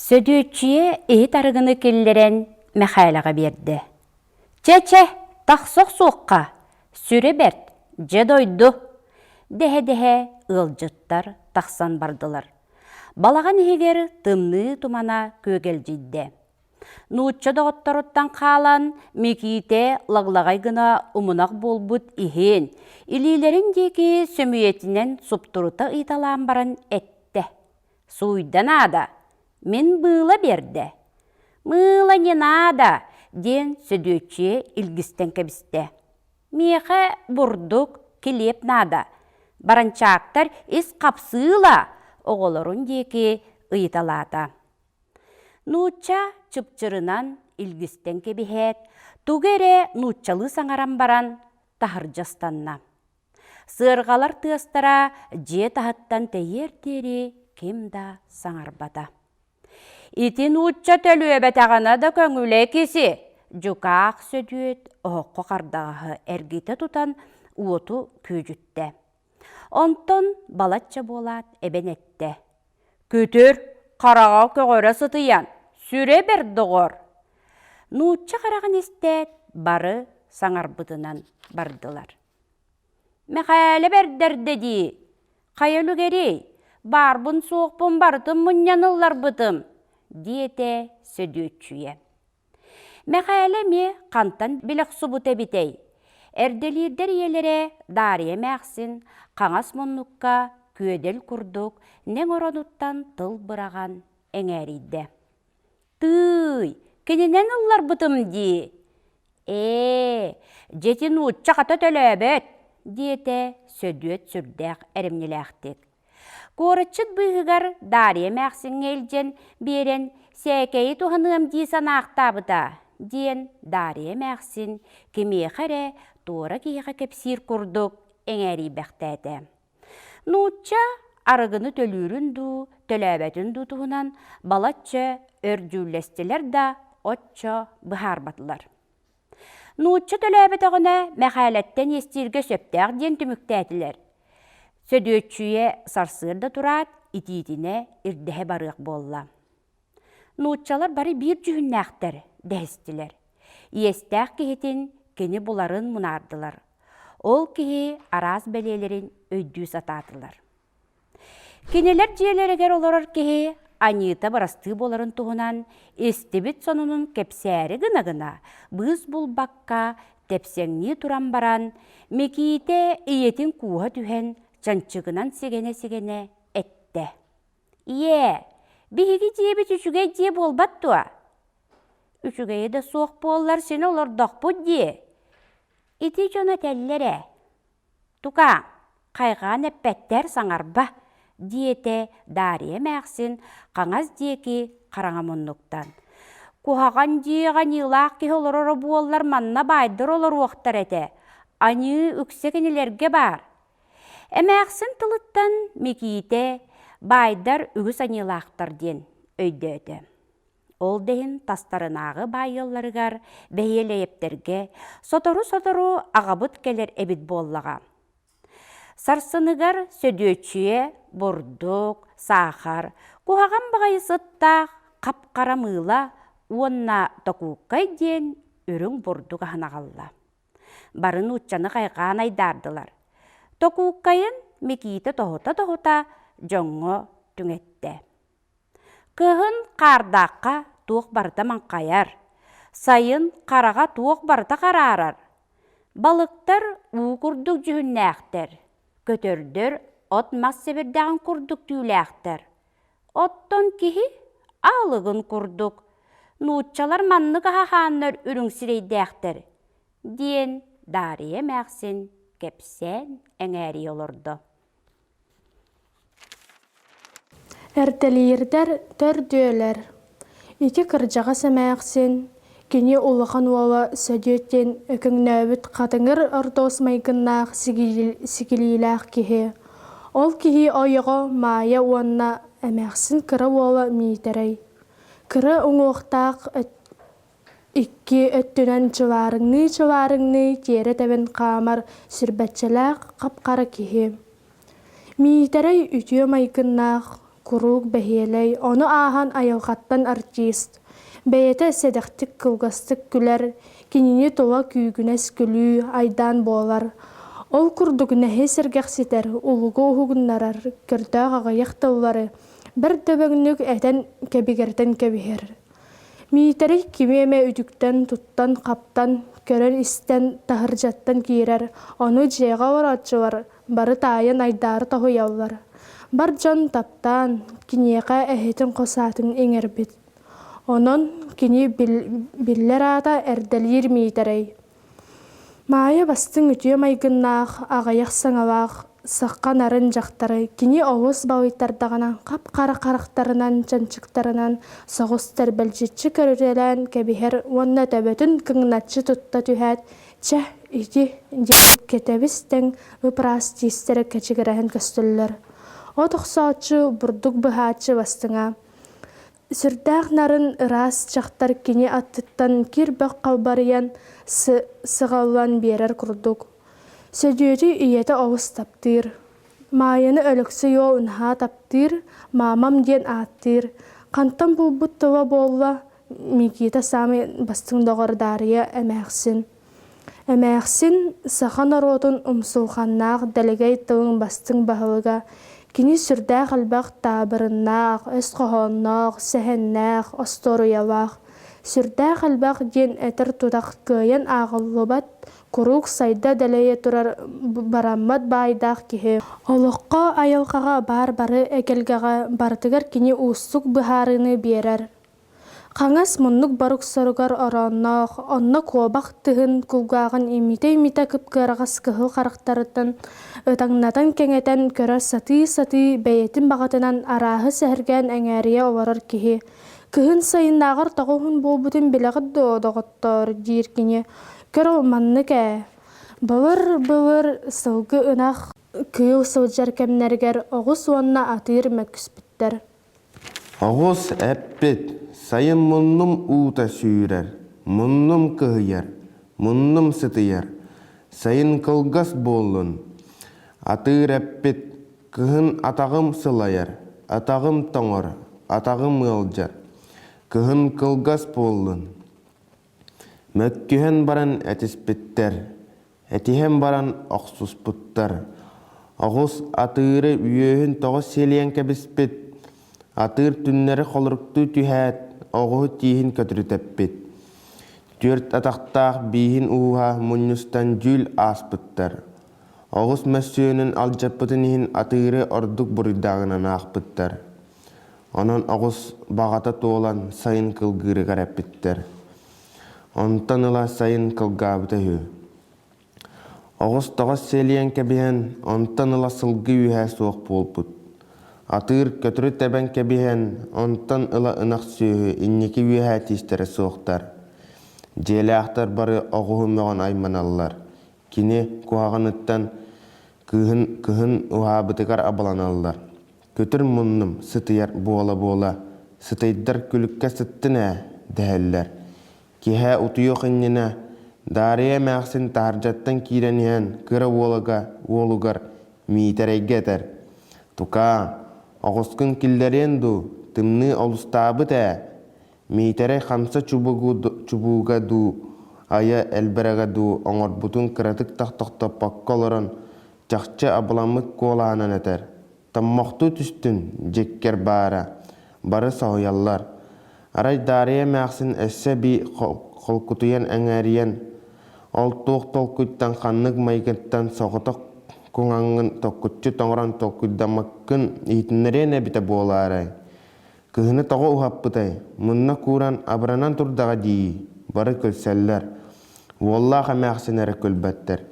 Сөдөөчүе эйт арыгыны келлерен мәхайлаға берді. Чәчә, тақсоқ соққа, сүре берд, же дойду. Дәхе-дәхе ылжыттар тақсан бардылар. Балаған егер тымны тумана көгел жидді. Нуутча доғыттаруттан қалан, меките лағлағай гына умынақ болбут ихен, илилерін деки сөмүйетінен суптурута италан баран әтті. Суйдан ада, мен бұла берді. Мыла не нада, ден сөдөтче илгістен кәбісті. Меха бұрдық келеп нада. Баранчақтар ес қапсыла, оғылырын деки ұйталата. Нуутча чыпчырынан илгістен кебихет, тугере нуутчалы саңаран баран тахыр жастанна. Сырғалар тыастара же тахаттан тәйер-тері кемда саңарбата. Ити нуутча төлі өбәтағана да көңілі кесі, жүкақ сөдүйет оққы қардағы әргеті тұтан уоту көжітті. Онтон балатча болат әбенетті. Көтір, қараға көғірі сытыян, сүре бердіғыр. Нуутча қараған істет бары саңарбытынан бардылар. Мәқәлі бердерді ди, қайылы керей, барбын соқпын бардым мұнянылар бұдым, диете сөдөтчүйе. Мәқәлі ме қантан білік сұбыты бітей. Әрделердер елері дария мәқсін, қаңас мұнныққа көдел күрдік, нең орануттан тыл бұраған әңәрейді. Тый, кененен ұллар бұтым ди. Жетін ұтча қата төләбет, диете сөдөт сүрдәқ әрімнеләқтік. Көрітшіт бұйығығар дария мәқсін елден берен сәкәйі тұғынығым дейсан ақтабыда, ден дария мәқсін кеме қәрі тура кейіға кепсир күрдік әңәрей бәқтәді. Нуутча арығыны төлірінду, төләбәтінду тұғынан балатча өрдүлестілер да отча бұхар батылар. Нуутча төләбәтіғына мәқәләттен естірге сөптәқ ден түміктәтілер. Сөдөтчүйе сарсырда тұрат, ититіне ирдіхе барық болла. Нуутчалар бары бір жүхіннәқтір, дәстілер. Естәқ кейтін кені бұларын мұнардылар. Ол кейі араз бәлелерін өйдүү сататылар. Кенелер жиелерігер оларар кейі анита барасты боларын туғынан естебет сонының кепсәрі гына-гына бұз бұл баққа тепсеңні туран баран мекейте иетін куға түхен жанчығынан сегене-сегене әтті. Бігігі жебет үшіге жеб олбаттуа. Үшіге еді соқ болар сені олар доқпу де. Ити жона тәллері. Тука, қайған әппәттер саңарба, диете дария мәқсін қаңаз деки қараңамынлықтан. Кухаған дейған илақ ке олар болар манна байдыр олар оқтар әті. Аны үксекенелерге бар. Әмәқсін тылыттан мекейте байдар үгіс анилақтар ден өйдеді. Ол дейін тастарынағы байылларығар бәйелейептерге сотору-сотору ағабыт келер әбіт боллаға. Сарсыныгар сөдөтчүйе бұрдық, сахар, кухаған бағайы сыттақ, қап-қара мыла, онна токуққай ден үрің бұрдық ағынағалла. Барын ұтчаны қайған айдардылар. Токуққайын мекейті тоғыта-тоғыта жоңы түңетті. Кығын қардаққа туық барыта манқаяр, сайын қараға туық барыта қарарар. Балықтар ұқұрдық жүхіннәқтір, көтердір от массебердіған құрдық түйләқтір. Оттон кихи алығын құрдық, нуутчалар маннығы хақаныр үріңсірейдәқтір. Ден дария мәқсін кепсен әңәри олырды. Әртәлейірдер төрдөлер. Ити кыржаға сәмәқсін, кені олыған уала сөдеттен өкіңнәуіт қатыңыр ұрдос майгыннақ сігілейләқ кеге. Ол кеге ойығы мая уанна әмәқсін кірі уала мейтерей. Кірі ұңуқтақ икки өттінен чыварыңны тері тәбін қамар сүрбәтчіләқ қапқары кеге. Мейтерей үтіе майгыннақ курук бәһиелей, оны ахан айылғаттан артист. Бәйеті седектік кылгастык күлер, кинини тола күйгінес күлі айдан болар. Ол күрдігінәхе сергексетер, улугу уғығыннарар, кіртіғ ағаяқтылары, бір дөбіңнік әтен кәбігерден кәбігер. Мийтері кимеме үдіктен, туттан, қаптан, көрін істен, тахыржаттан кейрер, оны жеға оратчылар, бары тайын айдары таху яулар. Бар жан таптан, кинеға әхетін қосатын еңер бит. Онын кини биллер ата әрдәлер мийтәрей. Майы бастың үтіе майгыннақ, ағаяқ саңалақ, саққан арын жақтары, кини оғыз бауыттардағынан, қап-қара қарақтарынан, жанчықтарынан, соғыстар бәлжетші көрірелен кәбігер, онна төбетін кіңнатшы тұтта түхәт, чә, иді, кетебістің ұпырас тиістері кәчігірәхін көстілілер. О тұқсаатшы бұрдық бұхатшы бастыңа. Сүрдәқ нарын ырас жақтар кені аттыттан кир бақ қалбарыян сығалан берер күрдік. Сөдеті үйеті оғыз таптыр. Майыны өліксі йол ұнға таптыр, мамам ден аттыр. Қантан бұл бұттыла болла, мекеті самы бастың доғырдария әмәқсін. Әмәқсін сақан оротын ұмсылғаннақ дәлегей тылың бастың бағылыға, кини сүрдәқ албақ табырыннақ, өсқоғоннақ, сәхеннақ, осторуялақ. Сүрдәқ албақ ден әтір тұдақ көйен ағылыбат, күрук сайда дәлейе тұрар бараммат байдақ кеге. Олыққа айылғаға бар-бары әкелгіға бартығар кини ұстық бұхарыны берер. Қаңас мұннық барық сұрығар ораннақ, онны қуабақ тұғын күлгағын имите-имите күпкірағас кығыл қарықтарыттан, ұтаңнатан кәңетен көрір саты-саты бәйетін бағытынан арағы сәрген әңәрие оларыр кеге. Кығын сайыннағыр тағуын болбутын біліғыд доғыттар дейіркіне. Көр олманны кә. Бұлыр сылғы ұнақ күйіл сылжар кәмнергер оғыз онна атыр мәкіспіттер. Оғыз әппет, сайын мұнным ұта сүйрер, мұнным кығыяр, мұнным сытыяр, сайын қылғас болын. Атыр әппет, кығын атағым сылаяр, атағым тоңыр, атағым ұлжар, кығын қылғас болын. Мәккіхен баран әтіспеттер, әтіхен баран оқсуспыттар. Оғыз атыры үйеуін тоғыз селиян кәбіспет, атыр түннері қолырықты түйәт, оғығы тейін көтірі тәппет. Төрт атақтақ бейін уға мұныстан жүл аспыттар. Оғыз мәсөөнін алжаппытын ехін атыры ордық бұрыдағынан ақпыттар. Онан оғыз бағата тоолан сайын қылғыры қараппеттер. Онтан ыла сайын қылғабыта хүй. Оғыз тоғыз селиян кәбіген, онтан ыла сылғы үйә соқ болпыт. Атыр көтірі тәбән кәбіген, онтан ыла ынақ сөйі, иннекі үйә тестері соқтар. Желі ақтар бары оғығы мәған айманалар. Кені куағыныттан кыхын ұғабытығар абаланалар. Көтір мұнным сытыяр бола-бола, сытайдар күлікке сыттын дәхәлләр. Кеһә ұтыйық иннена, дария мәқсін тағыржаттан кейренен кыры олугар мийтәрәйгетер. Тука, оғыскын кілдерен ду, тымны олыстабы тә, мийтәрәй қамса чубуға ду, ая әлбірәға ду, оңыр бұтын кіратық тақтықта паққалырын, жақчы абыламык колағанан әтер. Таммақты түстін, жеккер бара, бары сауяллар. Арай дария мәқсін әсі би қолқытуян әңәриян, ол тоқ-толқыттан қаннық майгеттан соғытық күңаңын тоққытчы тоңыран тоққыдамаққын итіннерен әбіті боларай. Кыхыны тоғы ұғаппытай, мұнна куран абыранан тұрдаға дейі, бары көлсәлләр. Воллаға мәқсін әрі көлбәттер.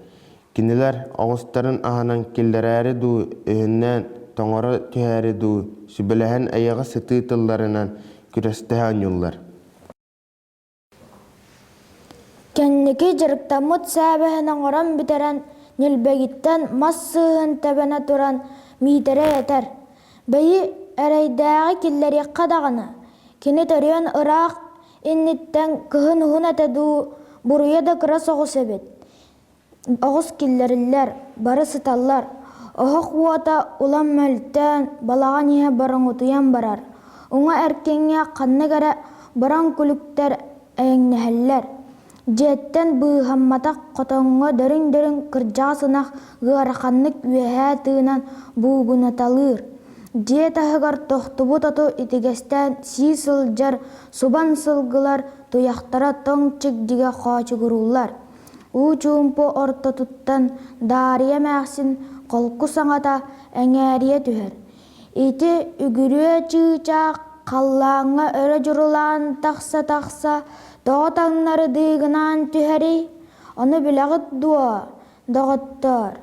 Кинелер оғыстарын ағанан келдерәрі ду, өйіннен тоңыры түйәрі ду, сүбіләхен аяғы сыты тылларынан күрәстәһән юллар. Кәннеке жырықтамыт сәбәһен аңыран бітерен, нелбәгіттен массығын тәбәне тұран мийтері әтер. Бәйі әрәйдәғі келлері қадағыны. Кені төрен ұрақ инниттен кығын ұғын әтәду бұруя да кыра соғыс әбет. Оғыз келлерілер, бары сыталлар. Оһох уота улам мөлтөн балаға ниһэ бараҥутуйан барар. Уҥа эркеңҥэ ханныгара баран күлүктэр эйэҥнэһэллэр. Дьиэттэн быыһамматах хотоҥҥо дөрүҥ кырдьаҕа сынах ыараханнык үөһээ тыынан буугунаталыыр. Дьиэ таһыгар тохтубут оту итигэстэн сии сылдьар, субан сылгылар туяхтара тоҥ чигдигэ хоочугуруллар. Уу чуумпу ортотуттан даарыйа мээхсин холку саҥата эҥээрийэ түһэр. Ити үгүрүө чыычаах халлааҥҥа өрө дьурулаан тахса тоҕо таҥнары дыыгынаан түһэри. Ону билэҕит дуо, доҕоттоор.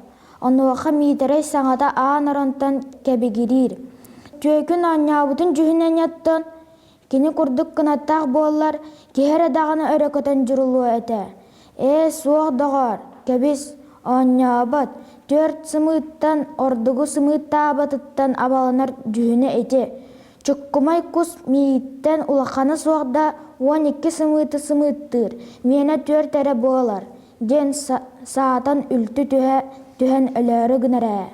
Онуоха миитэрэй саҥата аан оронтон кэбигирир. Түөкүн оонньаабытын түһүнэҥьяттан кини курдук кынаттаах буоллар киһэрэ даҕаны өрөкөтөн дьурулуо этэ. Суох доҕор, кэбис оонньообот, 4 сымыыттан ордугу сымыыттаабатыттан абаланар түһүнэ ити. Чуккумай кус мииттен улаханы суохда 12 сымыыттыр, миэнэ 4 эрэ буолар. Ден саатан үлтү түһэн өлөөрү гынараа.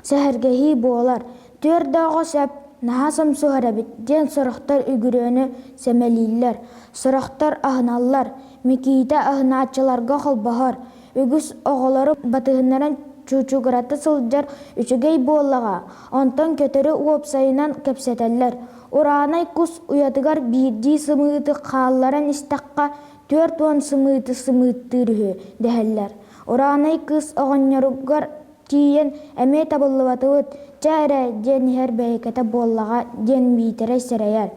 Сэһэргэһии буолар. 4 даҕо сөп, наһа самсуһарабит, ден сорохтор үгүрөөнү сэмэлииллэр. Сорохтор аһыналлар, микиите аһынааччыларга холбоһор. Үгүс оҕолору батыһыннаран чуучугураты сылдьар үчүгэй буоллаҕа, онтон көтөрү уопсайынан кэпсэтэллэр. Ураанай кус уятыгар биирдии сымыыты хаалларан истэхха 4 сымыыттыр үһү дэһэллэр. Ураанай кыс оҕонньоругар тиийэн эмиэ табыллыбатыбыт чээрэ диэн иһэр бэйэкэтэ буоллаҕа диэн миитэрэй сэрэйэр.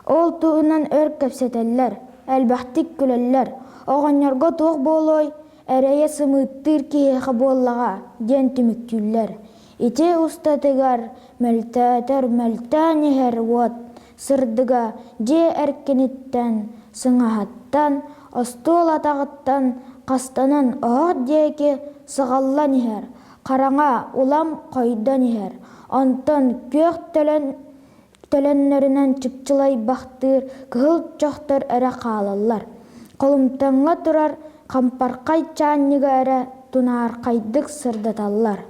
Ол туһунан өр кэпсэтэллэр, элбэхтик күлэллэр. Оҕонньорго туох буолой, эрэйэ сымыыттыр киһиэхэ буоллаҕа диэн түмүктүүллэр. Ити устатыгар мөлтөөн иһэр уот сырдыга дьиэ эркиниттэн, сыҥаһаттан, остуолатаҕыттан, хастанан оһох диэки сыҕаллан иһэр, хараҥа улам хойдон иһэр. Онтон күөх төлөннөрүнэн чыпчылай бахтыыр кыһыл чохтор эрэ хаалаллар. Холумтаҥҥа турар хампархай чаанньыга эрэ тунаархайдык сырдаталлар.